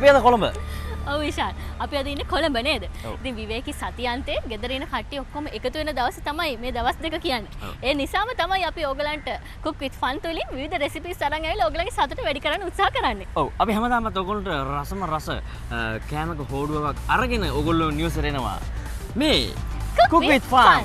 අපි අද කොළඹ. ඔව් විශාල්. අපි අද ඉන්නේ කොළඹ නේද? ඉතින් විවේකී සතියන්තේ ගෙදර ඉන්න කට්ටිය ඔක්කොම එකතු වෙන දවස් තමයි මේ දවස් දෙක කියන්නේ. ඒ නිසාම තමයි අපි ඕගලන්ට cook with fun තුලින් විවිධ recipes අරන් ඇවිල්ලා ඕගලගේ සතුට වැඩි කරන්න උත්සාහ කරන්නේ. ඔව් අපි හැමදාමත් ඕගොල්ලන්ට රසම රස කෑමක හෝඩුවක් අරගෙන ඕගොල්ලෝ නිවුස් එනවා. මේ cook with fun.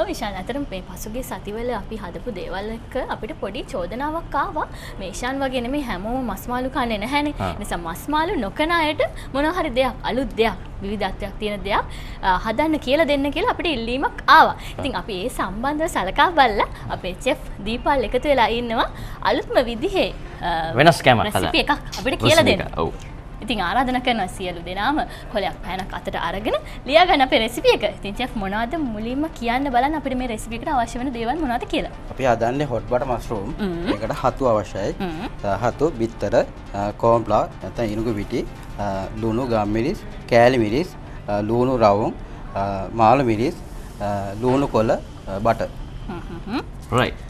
විශාල අතරම මේ පසුගිය සතිවල අපි හදපු දේවල් එක්ක අපිට පොඩි චෝදනාවක් ආවා මේ ශාන් වගේ නෙමෙයි හැමෝම මස් මාළු කන්නේ නැහැනේ. නිසා මස් මාළු නොකන අයට මොනවා හරි දෙයක් අලුත් දෙයක් විවිධත්වයක් තියෙන දෙයක් හදන්න කියලා දෙන්න කියලා අපිට ඉල්ලීමක් ආවා. ඉතින් අපි ඒ සම්බන්ධව සලකා බලලා අපේ chef දීපල් එකතු වෙලා ඉන්නවා අලුත්ම විදිහේ වෙනස් කෑමක් හදන්න. රෙසිපි එකක් අපිට කියලා දෙන්න. ඔව්. ඉතින් ආරාධනා කරනවා සියලු දෙනාම කොලයක් පෑනක් අතට අරගෙන ලියා ගන්න අපේ රෙසිපි එක. ඉතින් chef මොනවද මුලින්ම කියන්න බලන්න අපිට මේ රෙසිපි එකට අවශ්‍ය වෙන දේවල් මොනවද කියලා. අපි හදන්නේ hot butter mushroom. ඒකට හතු අවශ්‍යයි. හතු, බිත්තර, cornflour, නැත්නම් ඉනුගු පිටි, ලුණු, ගම්මිරිස්, කෑලි මිරිස්, ලුණු රවුම්, මාළු මිරිස්, ලුණු කොළ, butter. right.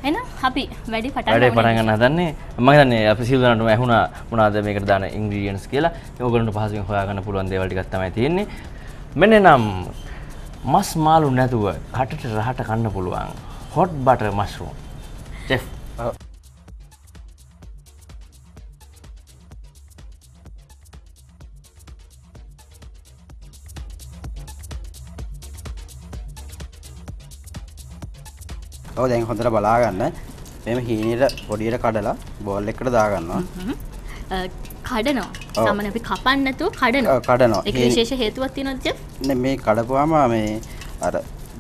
එහෙනම් අපි වැඩි පටන් ගන්න හදන්නේ මම හිතන්නේ අපි සියලු දෙනාටම ඇහුණා මොනවාද මේකට දාන ඉන්ග්‍රීඩියන්ට්ස් කියලා. ඕගොල්ලන්ට පහසුවෙන් හොයාගන්න පුළුවන් දේවල් ටිකක් තමයි තියෙන්නේ. මෙන්න නම් මස් මාළු නැතුව කටට රහට කන්න පුළුවන් hot butter mushroom. chef ඔව් දැන් හොඳට බලා ගන්න. මෙහෙම හීනෙට පොඩියට කඩලා බෝල් එකකට දා ගන්නවා. කඩනවා. සාමාන්‍යයෙන් අපි කපන්න නැතුව කඩනවා. කඩනවා. ඒක විශේෂ හේතුවක් තියෙනවද chef? මේ කඩපුවාම මේ අර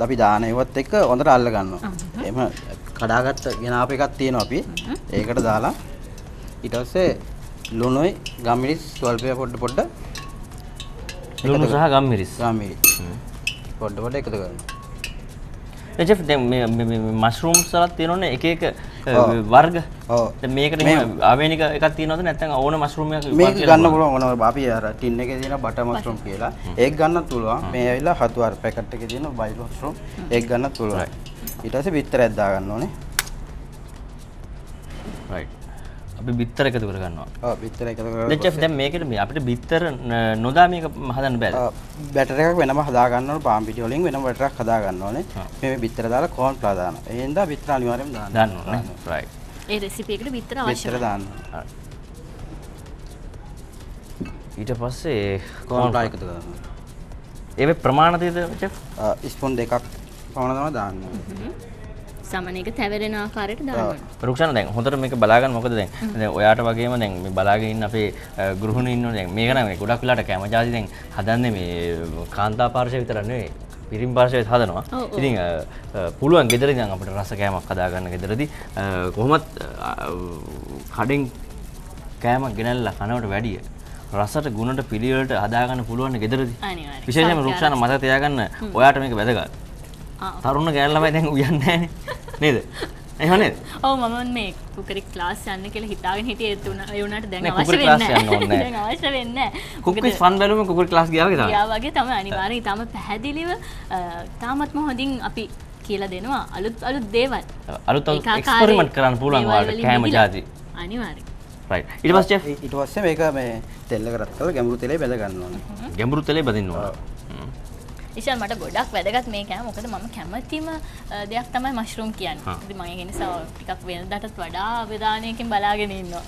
අපි දාන ඒවත් එක්ක හොඳට අල්ල ගන්නවා. එහෙම කඩාගත්ත ගෙනාප එකක් තියෙනවා අපි. ඒකට දාලා ඊට පස්සේ ලුණුයි ගම්මිරිස් ස්වල්පය පොඩ ලුණු සහ ගම්මිරිස් පොඩ එකතු කරනවා. chef දැන් මේ මෂ්රූම්ස් වලත් තියෙනවනේ එක එක වර්ග. ඔව්. දැන් මේකට ආවේනික එකක් තියෙනවද නැත්නම් ඕන මෂ්රූම් එකක් මේක ගන්න පුළුවන් මොනවා අපි අර ටින් එකේ තියෙන බටර් මෂ්රූම් කියලා. ඒක ගන්නත් පුළුවන්. මේ ඇවිල්ලා හතු අර පැකට් එකේ තියෙන බයිල් මෂ්රූම් ඒක ගන්නත් පුළුවන්. ඊට පස්සේ බිත්තරයක් දා ගන්න ඕනේ. right. අපි බිත්තර එකතු කර ගන්නවා. ඔව් බිත්තර එකතු කරලා. දැන් chef දැන් මේකෙට අපිට බිත්තර නොදා මේක හදන්න බෑද? බැටර් එකක් වෙනම හදා ගන්න ඕනේ. පාන් පිටි වලින් වෙනම බැටර් එකක් හදා ගන්න ඕනේ. මේ බිත්තර දාලා corn flour දානවා. ඒ හින්දා බිත්තර අනිවාර්යයෙන්ම දාන්න ඕනේ. right. ඒ රෙසිපි එකට බිත්තර අවශ්‍යයි. බිත්තර දාන්න. ඊට පස්සේ corn flour එකතු කරනවා. ඒවේ ප්‍රමාණ දෙද chef? ස්පූන් දෙකක් පමණ තමයි දාන්න ඕනේ. සමනයක තැවරෙන ආකාරයට දාන්න. රුක්ෂාන දැන් හොඳට මේක බලා ගන්න මොකද දැන් ඔයාට වගේම දැන් මේ බලාගෙන ඉන්න අපේ ගෘහිණී ඉන්නෝ දැන් මේක නම් ගොඩක් වෙලාට කැම ජාති දැන් හදන්නේ මේ කාන්තා පාර්ශව විතරක් නෙවෙයි පිරිමි පාර්ශවෙත් හදනවා. ඉතින් පුළුවන් ගෙදරදී නම් අපිට රස කෑමක් හදා ගන්න ගෙදරදී කොහොමත් කඩෙන් කෑමක් ගෙනල්ලා කනවට වැඩිය රසට ගුණට පිළිවෙලට හදා ගන්න පුළුවන් ගෙදරදී. අනිවාර්යයෙන්. විශේෂයෙන්ම රුක්ෂාන මතක තියාගන්න ඔයාට මේක වැදගත්. තරුණ ගෑනු ළමයි දැන් උයන්නේ නැහනේ නේද? එහෙම නේද? ඔව් මම මේ කුකරි ක්ලාස් යන්න කියලා හිතාගෙන හිටියේ ඒ උනාට දැන් නෑ, අවශ්‍ය කුකරි වෙන්නේ ක්ලාස් යන්න ඕනේ නැහැ. නෑ. දැන් අවශ්‍ය වෙන්නේ නැහැ. කුක් විත් ෆන් බැලුවම කුකරි ක්ලාස් ගියා වගේ තමයි. ගියා වගේ තමයි අනිවාර්යයෙන්. ඊටම පැහැදිලිව තාමත්ම හොඳින් අපි කියලා දෙනවා අලුත් දේවල්. අලුත් එක්ස්පෙරිමන්ට් කරන්න පුළුවන් ඔයාලට කෑම ජාති. අනිවාර්යයෙන්. right. ඊට පස්සේ chef ඊට පස්සේ මේක මේ තෙල් එක රත් කරලා ගැඹුරු තෙලේ බැද ගන්න ඕනේ. ගැඹුරු තෙලේ බදින්න ඕන. ඉතින් මට ගොඩක් වැදගත් මේ කෑම. මොකද මම කැමතිම දෙයක් තමයි මෂ්රූම් කියන්නේ. ඉතින් මම ඒ නිසා ටිකක් වෙනදාටත් වඩා අවධානයකින් බලාගෙන ඉන්නවා.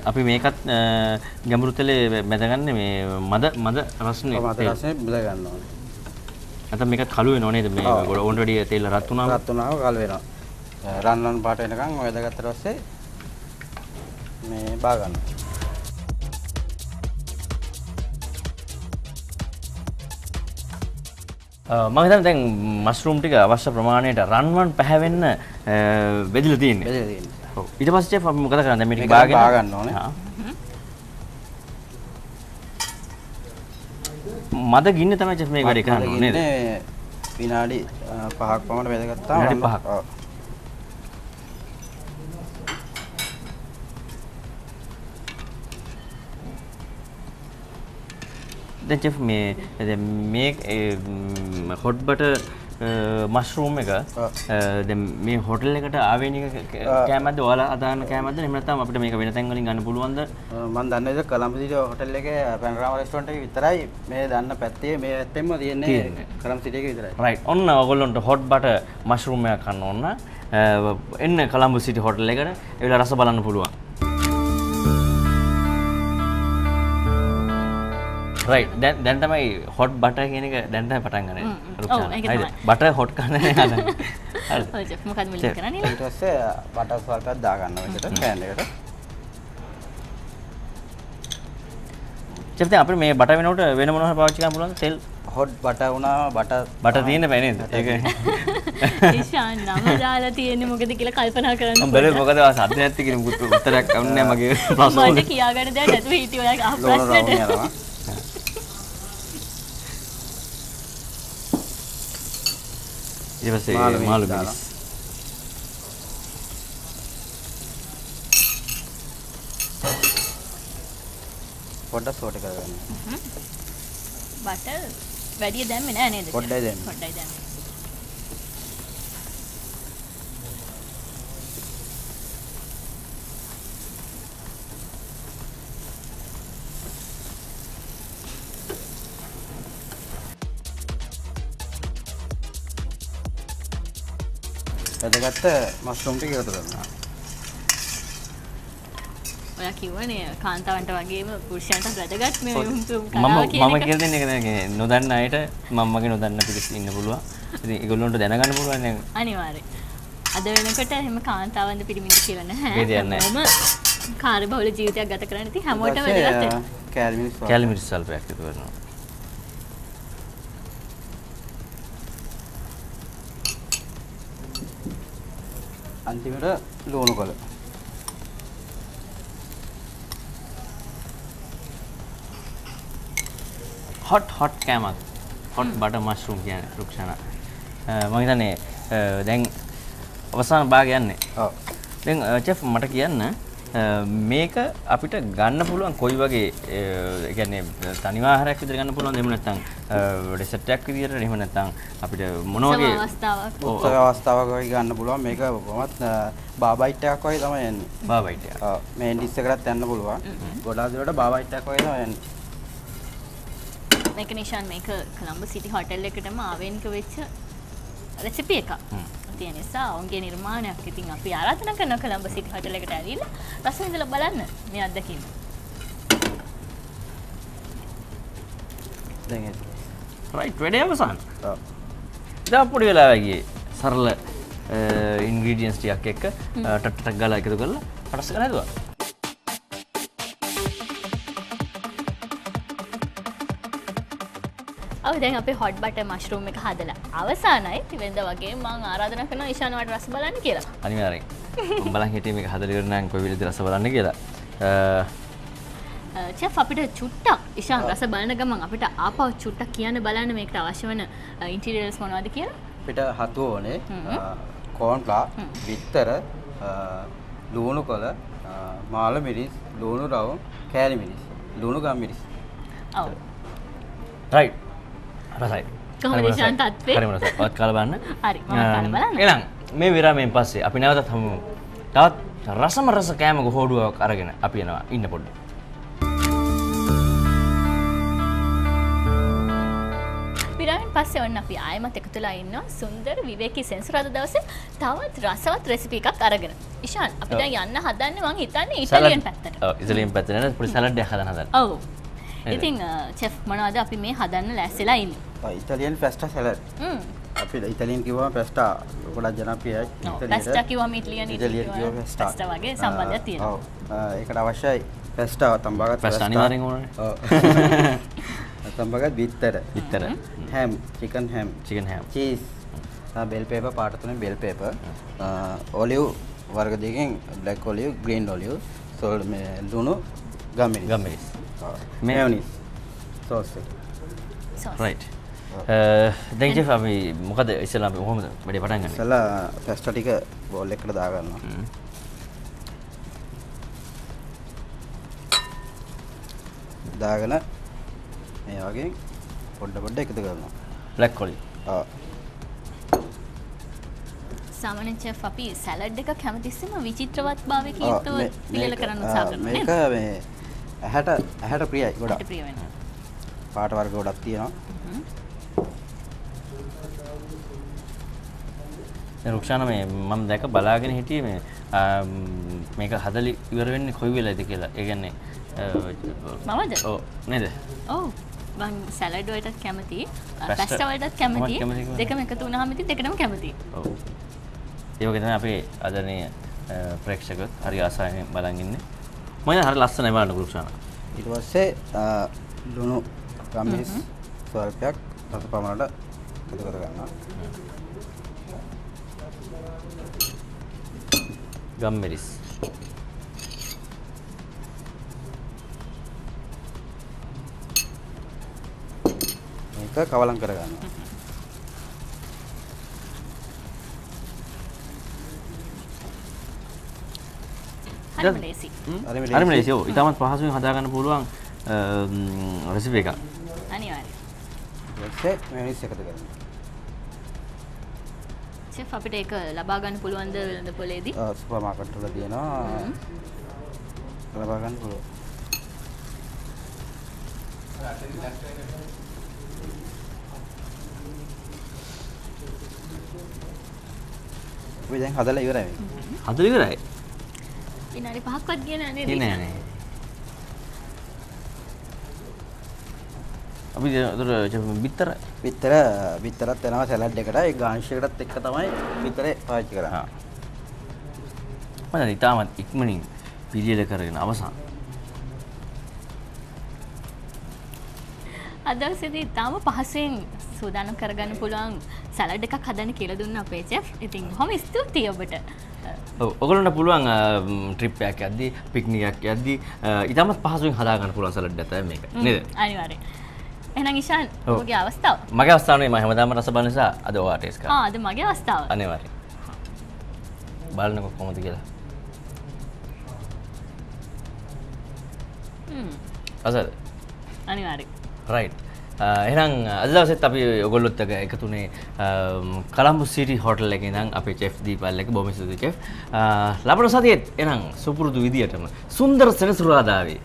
අපි මේකත් ගැඹුරු තෙලේ බැදගන්නේ මේ මද රස්නේ. මද රස්නේ බැද ගන්න ඕනේ. නැත්නම් මේකත් කළු වෙනව නේද? මේ ඔල්රෙඩි තෙල් රත් වුණාම කළු වෙනවා. රන්වන් පාට වෙනකන් ඔය දාගත්තට පස්සේ මේ බා ගන්න. මම හිතන්නේ දැන් මෂ්රූම් ටික අවශ්‍ය ප්‍රමාණයට රන්වන් පැහැවෙන්න බෙදලා තියෙන්නේ. බෙදලා තියෙන්නේ. ඔව්. ඊට පස්සේ chef අපි මොකද කරන්නේ? දැන් මේක බා ගන්න ඕනේ. මද ගින්න තමයි චෙෆ් මේක වැඩි කරන්න ඕනේ නේද? විනාඩි 5ක් පමණ වැදගත්තා. විනාඩි 5ක්. ඔව්. දැන් චෙෆ් මේ හොට් බටර් මෂ්රූම් එක දැන් මේ හොටල් එකට ආවේනික කෑමක්ද ඔයාලා අදාන කෑමක්ද එහෙම නැත්නම් අපිට මේක වෙන තැන් වලින් ගන්න පුළුවන්ද? මම දන්නේ ඉතින් කොළඹ හොටල් එකේ පැනරාමා රෙස්ටෝරන්ට් එකේ විතරයි මේ දන්න පැත්තේ මේ පැත්තෙන්ම තියෙන්නේ කොළඹ සිටි එකේ විතරයි. රයිට්. ඔන්න ඔයගොල්ලන්ට හොට් බටර් මෂ්රූම් එකක් ගන්න ඕන. එන්න කොළඹ සිටි හොටල් එකට ඒවිලා රස බලන්න පුළුවන්. රයිට්. දැන් තමයි හොට් බටර් කියන එක දැන් තමයි පටන් ගන්නේ. ඔව් ඒක තමයි. බටර් හොට් කරන්න හදන්නේ. හරිද? ඔව් චෙෆ් මොකක්ද මුලින් කරන්නේ? ඊට පස්සේ බටර් ස්වල්පයක් දාගන්නවා එකට පෑන් එකට. චෙෆ් දැන් අපිට මේ බටර් වෙනකොට වෙන මොනවා හරි පාවිච්චි කරන්න පුළුවන්ද? තෙල් හොට් බටර් වුණා බටර් තියෙන්න බෑ නේද? ඒක ඉෂාන් නම දාලා තියෙන්නේ මොකද කියලා කල්පනා කරන්න. මම බැලුවේ මොකද සද්ද නැති කියලා මුකුත් උත්තරයක් අවුන්නේ නැහැ මගේ ප්‍රශ්න වලට. මට කියාගන්න දෙයක් නැතුව හිටිය ඔයාගේ අහ ප්‍රශ්නෙට. ඊට පස්සේ මාළු මිරිස්. පොඩ්ඩක් සෝට් කරගන්න. බටර් වැඩි දැම්මේ නෑ නේද? පොඩ්ඩයි දැම්මේ. පොඩ්ඩයි දැම්මේ. වැදගත් මෂ්රූම් ටික එකතු කරනවා. ඔයා කිව්වනේ කාන්තාවන්ට වගේම පුරුෂයන්ට වැදගත් මේ මම කියලා දෙන්නේ ඒක දැන් නොදන්න අයට මම්මගේ නොදන්න පිළිස් ඉන්න පුළුවන්. ඉතින් ඒගොල්ලොන්ට දැනගන්න පුළුවන් නේ. අනිවාර්යයෙන්. අද වෙනකොට එහෙම කාන්තාවන්ද පිරිමින්ද කියලා නැහැ. ඒ දෙන්නේ නැහැ. මොම කාර්යබහුල ජීවිතයක් ගත කරන්න ඉතින් හැමෝටම වැදගත් වෙනවා. කැලරි මිරිස් සල්පයක් එකතු කරනවා. අන්තිමට ලුණු කොළ. හොට් කෑමක්. හොට් බටර් මෂ්රූම් කියන්නේ රුක්ෂණ. මම හිතන්නේ දැන් අවසාන භාගය යන්නේ. ඔව්. දැන් චෙෆ් මට කියන්න මේක අපිට ගන්න පුළුවන් කොයි වගේ ඒ කියන්නේ තනි ආහාරයක් විතර ගන්න පුළුවන්ද එහෙම නැත්නම් ඩෙසර්ට් එකක් විදියට එහෙම නැත්නම් අපිට මොන වගේ උත්සව අවස්ථාවක් වගේ ගන්න පුළුවන් මේක කොහොමත් බාබයිට් එකක් වගේ තමයි යන්නේ. බාබයිට් එක. ඔව් මේ ඩිස් එකකට යන්න පුළුවන්. ගොඩාක් දුරට බාබයිට් එකක් වගේ තමයි යන්නේ. මේක නිෂාන් මේක කොළඹ සිටි හොටල් එකටම ආවේනික වෙච්ච රෙසිපි එකක්. තියෙන නිසා ඔවුන්ගේ නිර්මාණයක්. ඉතින් අපි ආරාධනා කරනවා කොළඹ සිටි හොටල් එකට ඇවිල්ලා රස විඳලා බලන්න මේ අත්දැකීම. දැන් ඒක. රයිට් වැඩේ අවසන්. ඔව්. දැන් පොඩි වෙලාවක් ගියේ සරල ඉන්ග්‍රීඩියන්ට්ස් ටිකක් එක්ක ටට්ටක් ගාලා එකතු කරලා රස කරලා හදුවා. ඔව් දැන් අපේ හොට් බටර් මෂ්රූම් එක හදලා අවසానයි. වෙනද වගේ මම ආරාධනා කරනවා ඉෂාන් වට රස බලන්න කියලා. අනිවාර්යෙන්. මම බලන් හිටියේ මේක හදලා ඉවර නම් කොයි විදිහට රස බලන්න කියලා. චෙෆ් අපිට චුට්ටක් ඉෂාන් රස බලන ගමන් අපිට ආපහු චුට්ටක් කියන්න බලන්න මේකට අවශ්‍ය වෙන ඉන්ටීරියර්ස් මොනවද කියලා. අපිට හතු ඕනේ කෝන් ෆ්ලා, බිත්තර, ලුණු කොළ, මාළු මිරිස්, ලුණු රවුම්, කෑලි මිරිස්, ලුණු ගම් මිරිස්. ඔව්. රයිට්. රසයි. කොහොමද ඉෂාන් තත්ත්වේ? හරිම රසයි. ඔයත් කාලා බලන්න. හරි මම කාලා බලන්න. එහෙනම් මේ විරාමයෙන් පස්සේ අපි නැවතත් හමු. තවත් රසම රස කෑමක හෝඩුවක් අරගෙන අපි යනවා ඉන්න පොඩ්ඩක්. විරාමයෙන් පස්සේ ඔන්න අපි ආයෙමත් එකතුලා ඉන්නවා සුන්දර විවේකී සෙන්සුරාදා දවසේ තවත් රසවත් රෙසිපි එකක් අරගෙන. ඉෂාන් අපි දැන් යන්න හදන්නේ මං හිතන්නේ ඉතාලියන් පැත්තට. ඔව් ඉතාලියන් පැත්තට නේද පොඩි සලාඩ් එකක් හදන්න හදන්න. ඔව්. ඉතින් චෙෆ් මොනවද අපි මේ හදන්න ලෑස්තිලා ඉන්නේ? ඉතාලියන් පැස්ටා සලාඩ්. අපි ඉතාලියන් කිව්වම පැස්ටා ගොඩක් ජනප්‍රියයි. පැස්ටා කිව්වම ඉතාලියන් කිව්වම පැස්ටා වගේ සම්බන්ධයක් තියෙනවා. ඔව්. ඒකට අවශ්‍යයි පැස්ටා තම්බාගත් පැස්ටා අනිවාර්යෙන් ඕනේ. ඔව්. තම්බාගත් බිත්තර. හැම්, චිකන් හැම්, චීස්, බෙල් පේපර් පාට තුනෙන් බෙල් පේපර්, ඔලිව් වර්ග දෙකකින් black olive, green olive, salt මේ ලුණු, ගම් මිරිස්. මිරිස්. මේයොනීස්, සෝස් එක. sauce. right. දැන් chef අපි මොකද ඉස්සෙල්ලා අපි කොහොමද වැඩේ පටන් ගන්නේ? ඉස්සලා පැස්ටා ටික බෝල් එකකට දාගන්නවා. දාගෙන මේ වගේ පොඩ එකතු කරනවා. black olive. ආ සාමාන්‍ය chef අපි සලාඩ් එක කැමතිස්සම විචිත්‍රවත් භාවයක යුක්තව පිළිල කරන්න උත්සාහ කරනවා මේක නේද? මේ ඇහැට ප්‍රියයි ගොඩක්. ඇයට ප්‍රිය වෙනවා. පාට වර්ග ගොඩක් තියෙනවා. දැන් රුක්ෂාන මේ මම දැක බලාගෙන හිටියේ මේ මේක හදලි ඉවර වෙන්නේ කොයි වෙලාවද කියලා. ඒ කියන්නේ මමද? ඔව් නේද? ඔව් මම සලාඩ් වලටත් කැමතියි පැස්ටා වලටත් කැමතියි දෙකම එකතු වුණාම ඉතින් දෙකටම කැමතියි. ඔව්. ඒ වගේ තමයි අපේ ආදරණීය ප්‍රේක්ෂකයෝ හරි ආසාවෙන් බලන් ඉන්නේ. මම හරි ලස්සනයි බලන්න රුක්ෂාන. ඊට පස්සේ ලුණු ගම්මිස් ස්වල්පයක් රස පමණට එකතු කර ගන්නවා. ගම්මිරිස්. මේක කවලම් කර ගන්නවා. හරිම ලේසි. හරිම ලේසි. ඔව්. ඊටමත් පහසුවෙන් හදා ගන්න පුළුවන් රෙසිපි එකක්. අනිවාර්යයෙන්. ඊට මේනිස් එකතු කරනවා. chef අපිට ඒක ලබා ගන්න පුළුවන්ද වෙළඳ පොලේදී? සුපර් මාකට් වල තියෙනවා. ලබා ගන්න පුළුවන්. අපි දැන් හදලා ඉවරයි. හදලා ඉවරයි. විනාඩි 5ක්වත් ගියේ නෑ නේද? නෑ නෑ. අපි බිත්තරත් වෙනවා සලාඩ් එකට ඒ ගාන්ෂ් එකටත් එක්ක තමයි බිත්තරේ පාවිච්චි කරන්නේ. මම ඉතාමත් ඉක්මනින් පිළියෙල කරගෙන අවසන්. අද දවසේදී තාම පහසෙන් සූදානම් කරගන්න පුළුවන් සලාඩ් එකක් හදන්න කියලා දුන්න අපේ chef. ඉතින් බොහොම ස්තුතියි ඔබට. ඔව් ඔයගොල්ලන්ට පුළුවන් ට්‍රිප් එකක් යද්දී පික්නික් එකක් යද්දී ඉතාමත් පහසුවෙන් හදා ගන්න පුළුවන් සලාඩ් එකක් තමයි මේක. නේද? අනිවාර්යයෙන්. එහෙනම් ඉෂාන් ඔබගේ අවස්ථාව. මගේ අවස්ථාව නෙවෙයි මම හැමදාම රස බලන නිසා අද ඔයා ටේස්ට් කරා. අද මගේ අවස්ථාව. අනිවාර්යයෙන්. බලන්නකො කොහොමද කියලා. අසද? අනිවාර්යයෙන්. රයිට්. එහෙනම් අද දවසෙත් අපි ඔයගොල්ලොත් එක්ක එකතුනේ කොළඹ සිටි හෝටල් එකේ ඉඳන් අපේ chef දීපල් එක බොහොම ස්තුතියි chef. ලබන සතියේත් එහෙනම් සුපුරුදු විදියටම සුන්දර සෙනසුරාදාවේ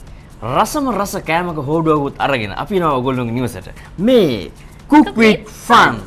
රසම රස කෑමක හෝඩුවකුත් අරගෙන අපි යනවා ඔයගොල්ලෝගේ නිවසට. මේ cook with fun